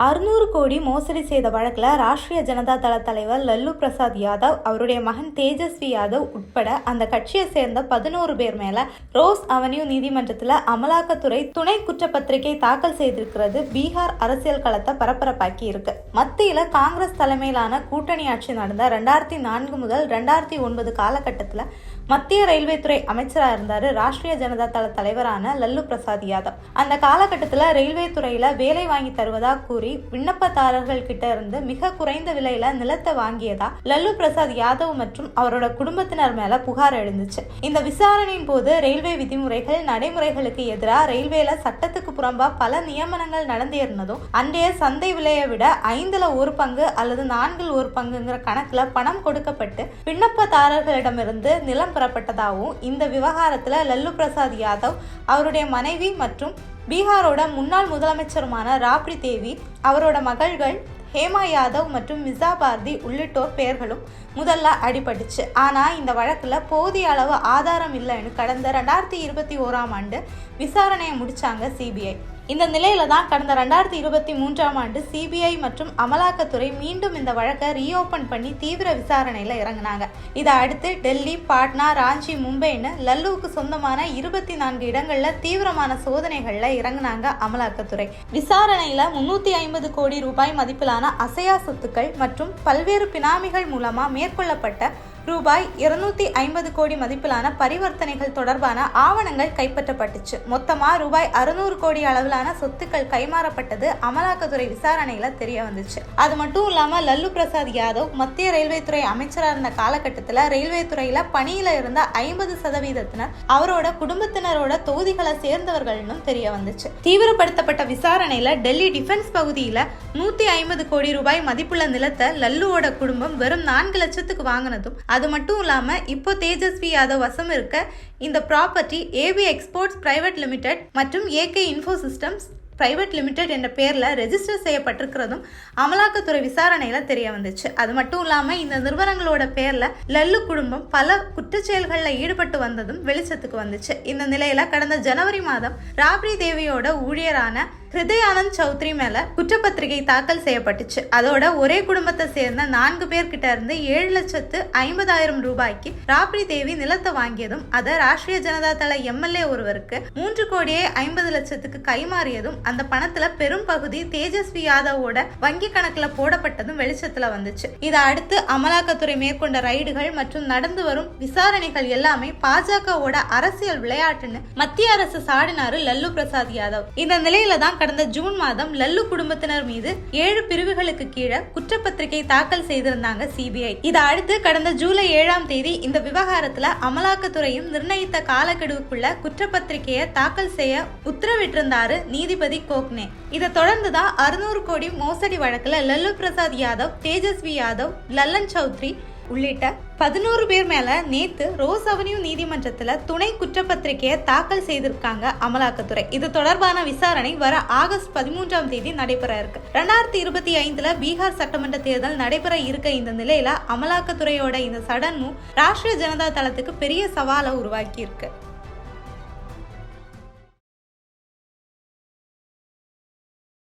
600 கோடி மோசடி செய்த வழக்கில் ராஷ்டிரிய ஜனதா தள தலைவர் லல்லு பிரசாத் யாதவ், அவருடைய மகன் தேஜஸ்வி யாதவ் உட்பட அந்த கட்சியை சேர்ந்த 11 பேர் மேல ரோஸ் அவென்யூ நீதிமன்றத்தில் அமலாக்கத்துறை துணை குற்றப்பத்திரிகை தாக்கல் செய்திருக்கிறது. பீகார் அரசியல் களத்தை பரபரப்பாக்கி இருக்கு. மத்தியில காங்கிரஸ் தலைமையிலான கூட்டணி ஆட்சி நடந்த 2004 முதல் 2009 காலகட்டத்தில் மத்திய ரயில்வே துறை அமைச்சராக இருந்தார் ராஷ்டிரிய ஜனதா தள தலைவரான லல்லு பிரசாத் யாதவ். அந்த காலகட்டத்தில் ரயில்வே துறையில வேலை வாங்கி தருவதாக கூறி விண்ணப்பதாரர்கள் கிட்ட இருந்து மிக குறைந்த விலையில நிலத்தை வாங்கியதா லல்லு பிரசாத் யாதவ் மற்றும் அவரோட குடும்பத்தினர் மேல புகார் எழுந்துச்சு. இந்த விசாரணையின் போது ரயில்வே விதிமுறைகள் நடைமுறைகளுக்கு எதிராக ரயில்வேல சட்டத்துக்கு புறம்பா பல நியமனங்கள் நடந்தேறினதும் அன்றைய சந்தை விலையை விட 5ல் 1 பங்கு அல்லது 4ல் 1 பங்குங்கிற கணக்குல பணம் கொடுக்கப்பட்டு விண்ணப்பதாரர்களிடமிருந்து நிலம் பெறப்பட்டதாகவும் இந்த விவகாரத்துல லல்லு பிரசாத் யாதவ், அவருடைய மனைவி மற்றும் பீகாரோட முன்னாள் முதலமைச்சருமான ராப்ரி தேவி, அவரோட மகள்கள் ஹேமா யாதவ் மற்றும் மிசா பாரதி உள்ளிட்டோர் பெயர்களும் முதல்ல அடிபட்டுச்சு. ஆனா இந்த வழக்குல போதிய அளவு ஆதாரம் இல்லைன்னு கடந்த 2021ஆம் ஆண்டு விசாரணையை முடிச்சாங்க சிபிஐ. இந்த நிலையில தான் கடந்த 2023ஆம் ஆண்டு சிபிஐ மற்றும் அமலாக்கத்துறை மீண்டும் இந்த வழக்கை ரீஓபன் பண்ணி தீவிர விசாரணையில இறங்கினாங்க. இதை அடுத்து டெல்லி, பாட்னா, ராஞ்சி, மும்பைன்னு லல்லுவுக்கு சொந்தமான 24 இடங்கள்ல தீவிரமான சோதனைகள்ல இறங்கினாங்க அமலாக்கத்துறை. விசாரணையில 350 கோடி ரூபாய் மதிப்பிலான அசையா சொத்துக்கள் மற்றும் பல்வேறு பினாமிகள் மூலமா மேற்கொள்ளப்பட்ட ரூபாய் 250 கோடி மதிப்பிலான பரிவர்த்தனைகள் தொடர்பான ஆவணங்கள் கைப்பற்றப்பட்டுச்சு. மொத்தமா ரூபாய் 600 கோடி அளவிலான சொத்துக்கள் கைமாறப்பட்டது அமலாக்கத்துறை விசாரணையில தெரிய வந்துச்சு. அது மட்டும் இல்லாம லல்லு பிரசாத் யாதவ் மத்திய ரயில்வே துறை அமைச்சராக இருந்த காலகட்டத்தில் ரயில்வே துறையில பணியில இருந்த 50% அவரோட குடும்பத்தினரோட தொகுதிகளை சேர்ந்தவர்கள்னு தெரிய வந்துச்சு. தீவிரப்படுத்தப்பட்ட விசாரணையில டெல்லி டிஃபென்ஸ் பகுதியில 150 கோடி ரூபாய் மதிப்புள்ள நிலத்தை லல்லுவோட குடும்பம் வெறும் 4 லட்சத்துக்கு வாங்கினதும், அது மட்டும் இல்லாம இப்போ தேஜஸ்வி யாதவ் வசம் இருக்க இந்த property AP exports private limited மற்றும் AK info systems private limited என்ற பேர்ல ரெஜிஸ்டர் செய்யப்பட்டிருக்கிறதும் அமலாக்கத்துறை விசாரணையில தெரிய வந்துச்சு. அது மட்டும் இல்லாம இந்த நிறுவனங்களோட பேர்ல லல்லு குடும்பம் பல குற்றச்செயல்கள்ல ஈடுபட்டு வந்ததும் வெளிச்சத்துக்கு வந்துச்சு. இந்த நிலையில கடந்த ஜனவரி மாதம் ராப்ரி தேவியோட ஊழியரான ஹிருதயானந்த் சௌத்ரி மேல குற்றப்பத்திரிகை தாக்கல் செய்யப்பட்டுச்சு. அதோட ஒரே குடும்பத்தை சேர்ந்த 4 பேர்கிட்ட இருந்து 7,50,000 ரூபாய்க்கு ராப்ரி தேவி நிலத்தை வாங்கியதும், அதை ராஷ்டிரிய ஜனதா தள எம்எல்ஏ ஒருவருக்கு 3,50,00,000 கைமாறியதும், அந்த பணத்துல பெரும் பகுதி தேஜஸ்வி யாதவோட வங்கி கணக்குல போடப்பட்டதும் வெளிச்சத்துல வந்துச்சு. இதை அடுத்து அமலாக்கத்துறை மேற்கொண்ட ரைடுகள் மற்றும் நடந்து வரும் விசாரணைகள் எல்லாமே பாஜகவோட அரசியல் விளையாட்டுன்னு மத்திய அரசு சாடினாரு லல்லு பிரசாத் யாதவ். இந்த நிலையில தான் கடந்த ஜூன் மாதம் லல்லு குடும்பத்தினர் மீது 7 பிரிவுகளுக்கு கீழே குற்றப்பத்திரிகை தாக்கல் செய்திருந்தாங்க சிபிஐ. இதை அடுத்து கடந்த ஜூலை 7ஆம் தேதி இந்த விவகாரத்துல அமலாக்கத்துறையும் நிர்ணயித்த காலக்கெடுவுக்குள்ள குற்றப்பத்திரிகையை தாக்கல் செய்ய உத்தரவிட்டிருந்தாரு நீதிபதி கோக்னே. இதை தொடர்ந்துதான் 600 கோடி மோசடி வழக்குல லல்லு பிரசாத் யாதவ், தேஜஸ்வி யாதவ், லல்லன் சௌத்ரி உள்ளிட்ட 11 பேர் மேல நேத்து ரோஸ் அவென்யூ நீதிமன்றத்துல துணை குற்றப்பத்திரிகையை தாக்கல் செய்திருக்காங்க அமலாக்கத்துறை. இது தொடர்பான விசாரணை வர ஆகஸ்ட் 13ஆம் தேதி நடைபெற இருக்கு. 2025ல பீகார் சட்டமன்ற தேர்தல் நடைபெற இருக்க இந்த நிலையில அமலாக்கத்துறையோட இந்த சடன் மூவ் ராஷ்டிரிய ஜனதா தளத்துக்கு பெரிய சவாலை உருவாக்கி இருக்கு.